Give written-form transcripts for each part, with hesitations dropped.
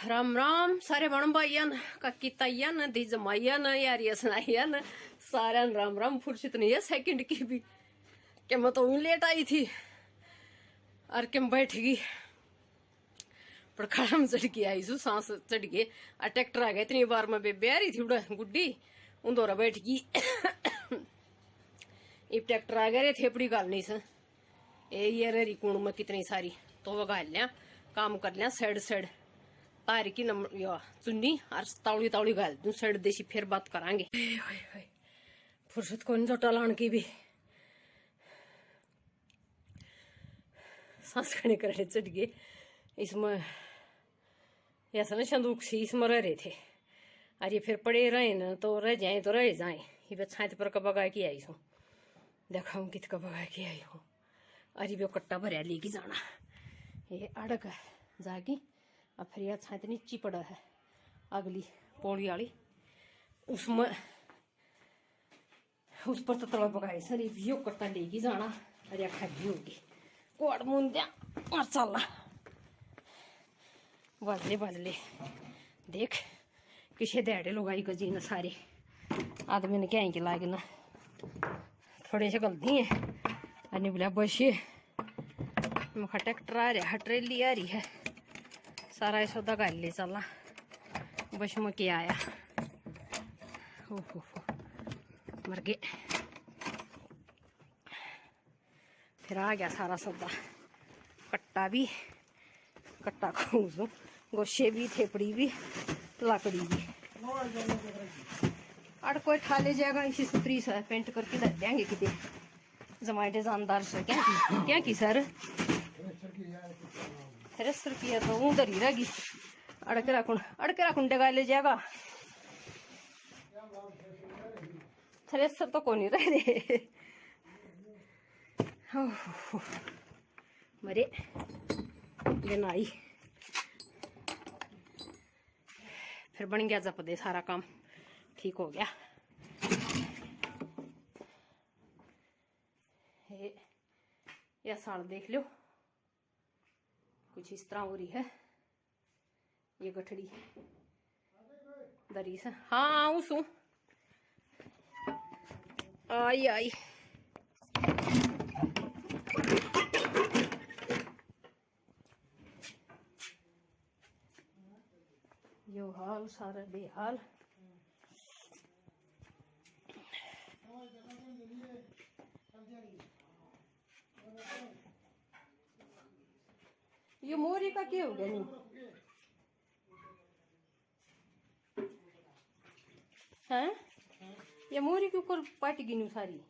राम राम सारे बण भाईया काकी ताइया न दी जमाइया न यारिया सुनाइया न सारे राम राम। फुर्सत नहीं है सेकंड की भी कि मैं तो लेट आई थी और कि बैठ गई पर खड़ा में चढ़ के आई सू सांस चढ़ गए और ट्रैक्टर आ गया। इतनी बार मैं बेबे आ रही थी उड़ा गुड्डी उन दौरा बैठ गई। इब ट्रैक्टर आ गया रे थेपड़ी गाल नहीं सर ये री कुण में कितनी सारी तो वो गाल लिया काम कर लिया साइड साइड तार की नंबर या चुन्नी और तावड़ी तावड़ी गाल दूं साइड देसी फिर बात करांगे। फुर्सत कौन जोटा लान की भी सांस खाने करने चढ़ गए। इसमें ऐसा ना संदूक सी इसमें रह रहे थे और ये फिर पड़े रहे न तो रह जाए ये बच्चा पर कब बगा के आई हूँ देखा हूँ कित कब बगा के आई हूँ और ये कट्टा भरिया लेके जाना ये अड़क जागी और फिर यह छात नीची पड़ा है अगली पौड़ी वाली उसमें उस पर तो तला पकाए सर ये कट्टा लेके जाना अरे खड़ी होगी कोड़ मुंदिया और चलना बदले देख किसे दहाड़े लोग आई को जीना सारे आदमी ने क्या के लागे ना थोड़े से गलती है अरे बोला बस मुखा ट्रैक्टर आ रहा है ट्रेली आ रही है सारा सौदा कर ले चलना बस में क्या आया हो मर गए फिर आ गया सारा सौदा कट्टा खूसू गोशे भी थेपड़ी भी लाकड़ी भी अड़ कोई खा ले जाएगा इसी सुतरी सा पेंट करके दे देंगे कितने जमाइटे जानदार से क्या की सर 3 रुपया तो उधर ही रहेगी अड़के रखुन डगा ले जाएगा 3 तो कौन ही रह दे मरे दिन आई फिर बन गया जप दे सारा काम ठीक हो गया। यह साल देख लो कुछ इस तरह हो रही है ये गठड़ी दरी से हाँ उसू आई यो हाल सारा बेहाल ये मोरी का क्या हो गया नहीं है ये मोरी के ऊपर पाट गिनी सारी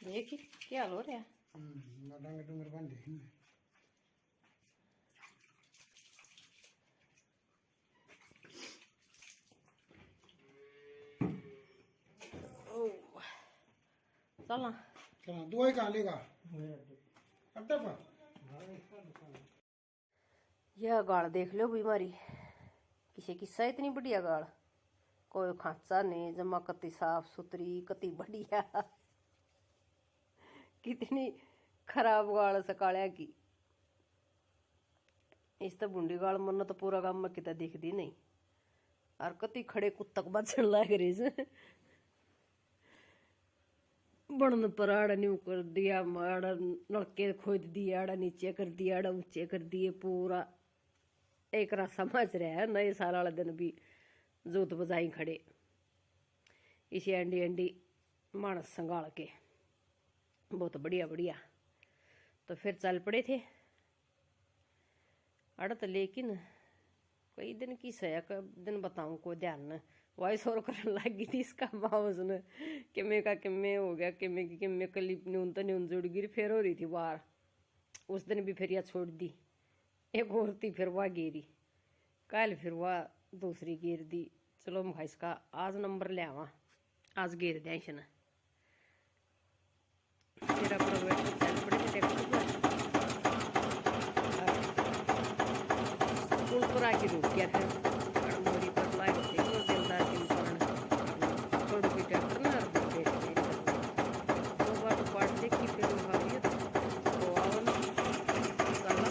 देख क्या हाल हो रहा है। चलना दवाई कहाँ लेगा अड्डा पर यह गाड़ देख लो बीमारी किसी किस्सा इतनी बढ़िया गाड़ कोई खांचा नहीं जमा कति साफ सुथरी कति बढ़िया कितनी खराब गाड़ सकालिया की इस तो बुंडी गाड़ मन तो पूरा गांव में कितना दिखती नहीं और कति खड़े कुत्तक बचन लग रही बनन पर आड़ा न्यू कर दिया आड़ा नलके खोद दिया आड़ा नीचे कर दिया आड़ा ऊंचे कर दिए पूरा एक रात समझ रहा है नए साल वाले दिन भी जोत बजाई खड़े इसे एंडी मानस संगाल के बहुत बढ़िया तो फिर चल पड़े थे अड़त लेकिन कई दिन की सया का दिन बताऊं को ध्यान वॉइस और करने लगी थी इसका माउस ने किमे हो गया किमे कलिप न्यून जुड़ गिरी फिर हो रही थी बाहर उस दिन भी फिर यह छोड़ दी एक और थी फिर वह गिरी कल फिर वह दूसरी गिर दी चलो मैं इसका आज नंबर ले आवा आज गिर दिया इसने फिर पर आके रुक गया फिर मोरी पर लाए दिलदार के थोड़ी भी ट्रैक्टर ना दो बार पार्ट देखी फिर उठा लिया तो आवन साला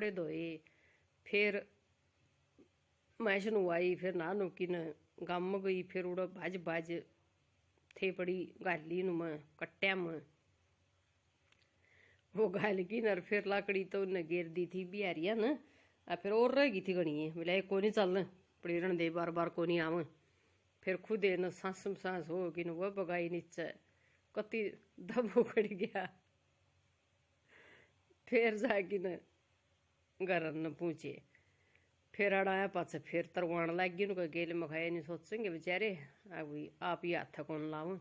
कपड़े धोए, फिर मैश नुआई, फिर ना नुकी न गम गई, फिर उड़ भाज भाज थे पड़ी गाली नु मैं कट्टिया में वो गाल की नर, फिर लाकड़ी तो उन्हें घेर दी थी बिहारिया न। फिर और रह गई थी घनी, बोले को नहीं चल पड़ी रण दे बार बार को नहीं आव। फिर खुद न सांस सांस हो कि वह बगाई नीचे कति दब उखड़ गया। फिर जाके न घर न पूछे, फिर अड़ाया पास, फिर तरवाण लग गई उनका गेल में खाया नहीं सोचेंगे बेचारे अभी आप ही हाथ कौन लाऊं।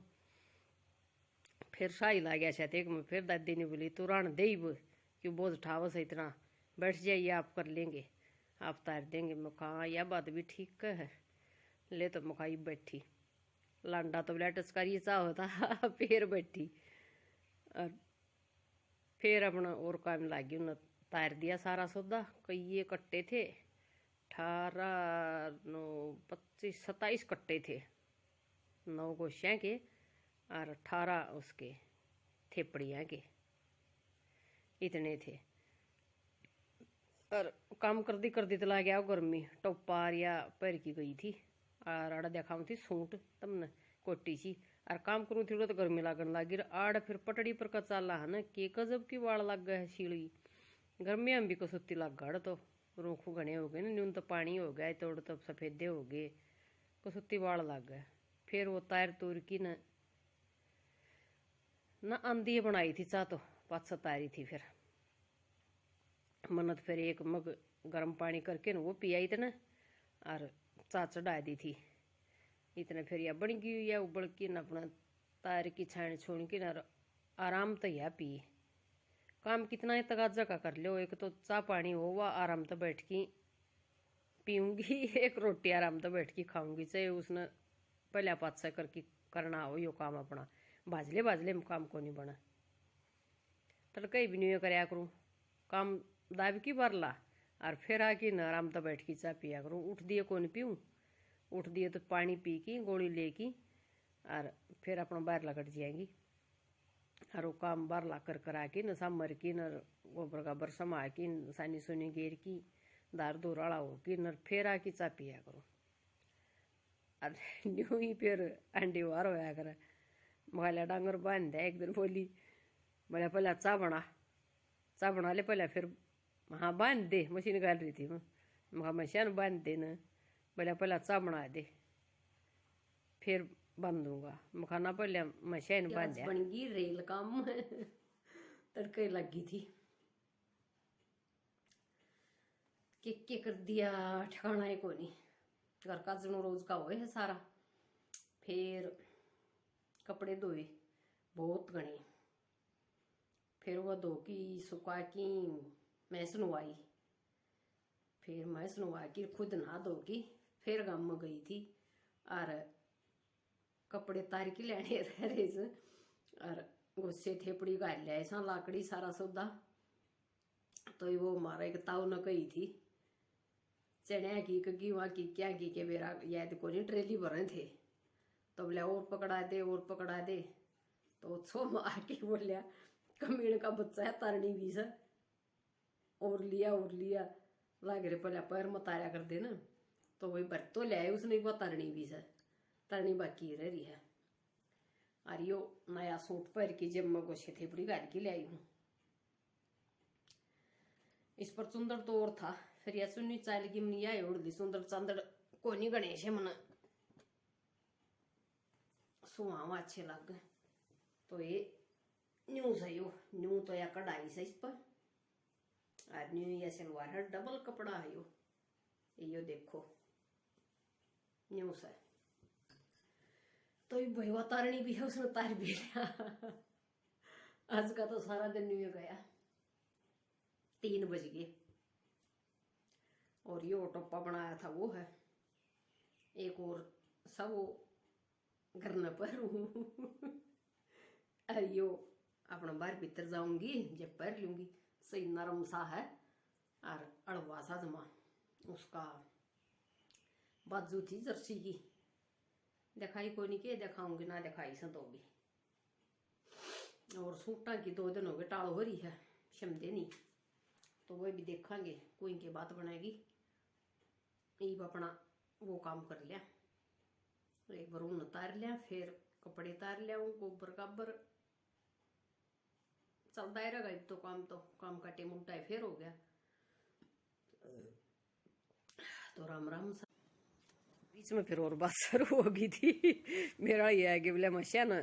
फिर शाही ला गया शायद एक में, फिर दादी ने बोली तू राण दे क्यों बोझ उठाव से इतना, बैठ जाइए आप कर लेंगे, आप तार देंगे। मैं कहा यह बात भी ठीक है, ले तो मखाई बैठी लांडा तो लेटस करिए चाह होता फिर बैठी और फिर अपना और काम लागी उन्हें तार दिया सारा सौदा। कई ये कट्टे थे 18 9 25 27 कट्टे थे, 9 गोशियाँ के और 18 उसके थेपड़ियाँ के, इतने थे। और काम कर दी तो ला गया गर्मी टोपार या पैर की गई थी और आड़ा देखा थी सूट तमने कोटी सी और काम करूँ थी तो गर्मी लागन लगी। आड़ फिर पटड़ी पर कचाला है ना के गजब की वाड़ लग गए शीली, गर्मी में भी कसुत्ती लग गड़ तो रूखू घने हो गए ना, न्यून तो पानी हो गया तोड़ तो सफेदे हो गए, कसुत्ती वाड़ लग गए। फिर वो तार तूर की न आंधी बनाई थी चाह तो पाँच तारी थी। फिर मन्नत फिर एक मग गर्म पानी करके न वो पियाई थे न और चाह चढ़ा दी थी इतने। फिर यह बन गई या उबल की न अपना तार की छाण छोड़ की न आराम तो यह पी। काम कितना है तगाजा का कर लो, एक तो चाह पानी हो वह आराम तो बैठ की पीऊँगी, एक रोटी आराम तो बैठ की खाऊंगी, चाहे उसने पहले पाँच से करके करना हो यो काम अपना। बाजले में काम को नहीं बना तड़का भी नहीं कराया करूँ, काम दाब की बरला और फिर आके न आराम तो बैठ की चाह पिया करूँ। उठ दिए कौन पीऊँ, उठ दिए तो पानी पी की गोली ले की और फिर अपना बाहर लगट जाएंगी और वो काम बाहर ला कर आके न सामर की न गोबर गाबर समा की सानी सुनी गेर की दार दूराड़ा हो की न फिर आके चाह पिया करूँ। और न्यू ही फिर अंडे वार होया कर मगाला डांगर बांध दिया। एक दिन बोली बोला पहले चाह बना ले पहले, फिर हाँ बांध दे, मशीन गाल रही थी मैं मशीन बांध दे न, बोला पहले चाह बना दे फिर बांध दूंगा। मखाना पहले मशीन बांध दिया। बन गई रेल काम तड़के लगी थी के कर दिया ठिकाना है को नहीं, घर का जनो रोज का हुए है सारा। फिर कपड़े धोए बहुत घने, फिर वह धो की सुखा की मैस नुआई, फिर मैस नुआ की खुद नहा धो की फिर गाँव में गई थी और कपड़े तार के लेने रह रहे और गुस्से ठेपड़ी गाल लिया ऐसा लाकड़ी सारा सौदा। तो वो मारा एक ताऊ न कही थी चढ़िया की कगी वहाँ की क्या की के बेरा याद को नहीं ट्रेली भरे थे तो बोला और पकड़ा दे तो छो मार के बोलिया कमीण का बच्चा है तारनी भी से और लिया लाग रे पहले पैर में तारा कर दे ना तो वही भर तो ले आए उसने एक बार तरनी भी से तरनी बाकी रह रही है। और यो नया सूट पैर की जब मैं गोशे थे बड़ी गाल की ले आई हूँ। इस पर सुंदर तो और था, फिर यह सुनी चाल की मनी आए उड़ दी सुंदर चंदर को नहीं गणेश है मन सुहावा अच्छे लग गए। तो ये न्यू सही हो न्यू तो या कढ़ाई से इस पर और न्यू या सलवार है डबल कपड़ा है यो देखो न्यू से। तो ये भैया तारनी भी है उसने तार भी लिया आज का तो सारा दिन न्यू गया 3 बज गए। और ये टोपा बनाया था वो है एक और सब वो घर न पर अरे यो अपना बाहर भीतर जाऊंगी जब पैर लूंगी सही नरम सा है और अड़वा सा जमा उसका बाजू थी जर्सी की दिखाई को नहीं के दिखाऊंगी ना दिखाई संतोगी। और सूटा की 2 दिन हो गए टाल हो रही है शमदे नहीं तो वही भी देखेंगे, कोई की बात बनेगी। ईब अपना वो काम कर लिया, एक बार ऊन उतार लिया, फिर कपड़े उतार लिया, गोबर काबर चलता ही रहेगा। तो काम का टेम उल्टा है फिर हो गया। तो राम राम सा बीच में फिर और बात शुरू हो गई थी। मेरा ये है कि बोले मशिया न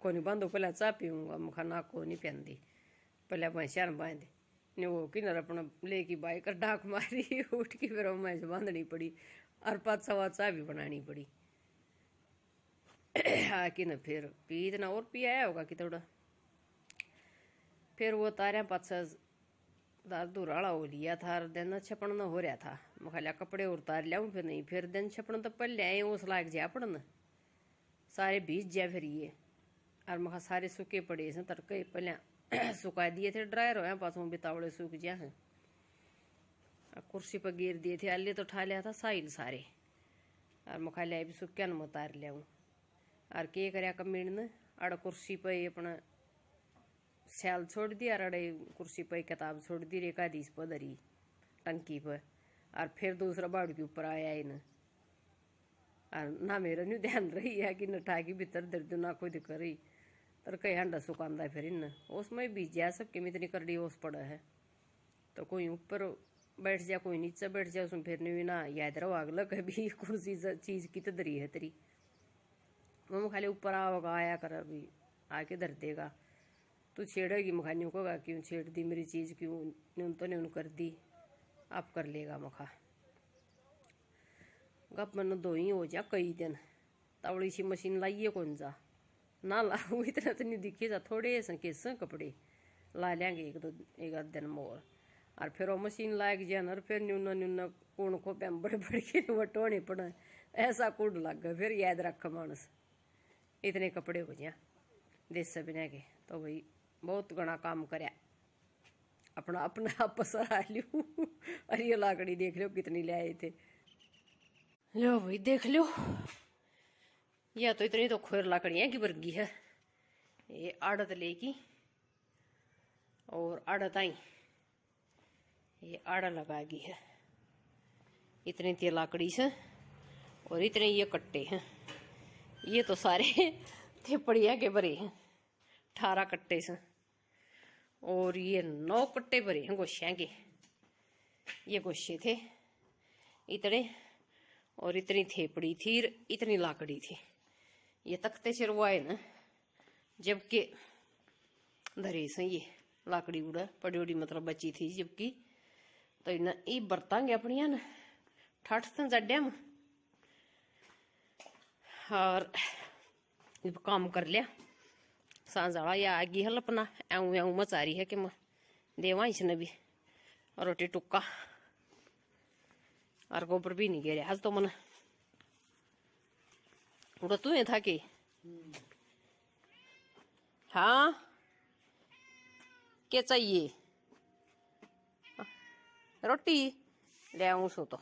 को नहीं बांधो, पहले चाह पीऊंगा, मुखा को नहीं पहनती, पहले मशिया न बांध ने वो किन्नर अपना लेकी बाइक कर डाक मारी। उठ के फिर मैं बांधनी पड़ी और 5 सवा चाह भी बनानी पड़ी। आके न फिर पी इतना और पी आया होगा कि थोड़ा। फिर वो तारिया 5 दूराड़ा हो लिया था, दिन छपन न हो रहा था। मैं खालिया कपड़े और उतार लिया, फिर नहीं, फिर दिन छपन तो पहले आए उस लायक जा पड़न, सारे बीज जा फिर ये। और मैं सारे सूखे पड़े से तड़के पहले सुखा दिए थे, ड्रायर हो पासों बितावड़े सूख जा हैं। कुर्सी पर गिर दिए थे, अल्ले तो उठा लिया था साइल सारे। और मैं खालिया भी सूख्या न उतार लिया हूँ। और के करया कमीण न अड़ कुर्सी पर अपना स्याल छोड़ दिया, और अड़े कुर्सी पर किताब छोड़ दी, रेखा दीस पर धरी टंकी पर। और फिर दूसरा बाड़ू के ऊपर आया इन। और ना मेरा नहीं ध्यान रही है कि न ठाकी भीतर दर्द ना कोई दिक्कत रही, तर कई हंडा सुखांदा फिर इन उसमें बीज जा सबके में इतनी करड़ी ओस पड़ा है। तो कोई ऊपर बैठ जा, कोई नीचे बैठ जा, उसमें फिर नहीं ना याद रहो अगला कभी कुर्सी चीज की तो धरी है तेरी। वो खाली ऊपर आओगा, आया कर अभी आके धर देगा। तू छेड़ेगी मखानी को, क्यों छेड़ दी मेरी चीज, क्यों न्यून तो न्यून कर दी, आप कर लेगा मखा। गप मन दो ही हो जा कई दिन, तवड़ी सी मशीन लाइए कौन जा ना लाऊ, इतना तो नहीं दिखे जा, थोड़े से किस कपड़े ला लेंगे एक आध दिन मोर। और फिर वो मशीन लायक जान, और फिर न्यूना न्यूना कूण को बड़े बड़े के वटोने पड़े, ऐसा कूड़ लग गया। फिर याद रख मानस इतने कपड़े हो जा देश से बिना के। तो भाई बहुत घना काम करया, अपना अपना आप सरा लियो। और ये लाकड़ी देख लो कितनी ले आए थे। लो भाई देख लो, या तो इतनी तो खोर लाकड़ियाँ की वर्गी है। ये आड़त लेकी और आड़त आई, ये आड़ा लगागी है। इतनी ते लाकड़ी से और इतने ये कट्टे हैं। ये तो सारे थेपड़िया के भरे हैं, 18 कट्टे से। और ये 9 कट्टे भरे हैं गोशियाँ के। ये गोशे थे इतने, और इतनी थेपड़ी थी, इतनी लाकड़ी थी। ये तख्ते चिरवाए न, जबकि धरे से ये लाकड़ी उड़ा पड़ी उड़ी मतलब बची थी जबकि। तो इन ये बरतांगे अपनिया न ठठ से जड्या में। और काम कर लिया सांझाड़ा, या आगी हल अपना ऐऊ ऐऊ मचा रही है कि मैं देवा इसने भी रोटी टुक्का। और गोबर भी नहीं गिरे आज तो मन उड़ा तू था कि हाँ क्या चाहिए रोटी ले आऊं सो तो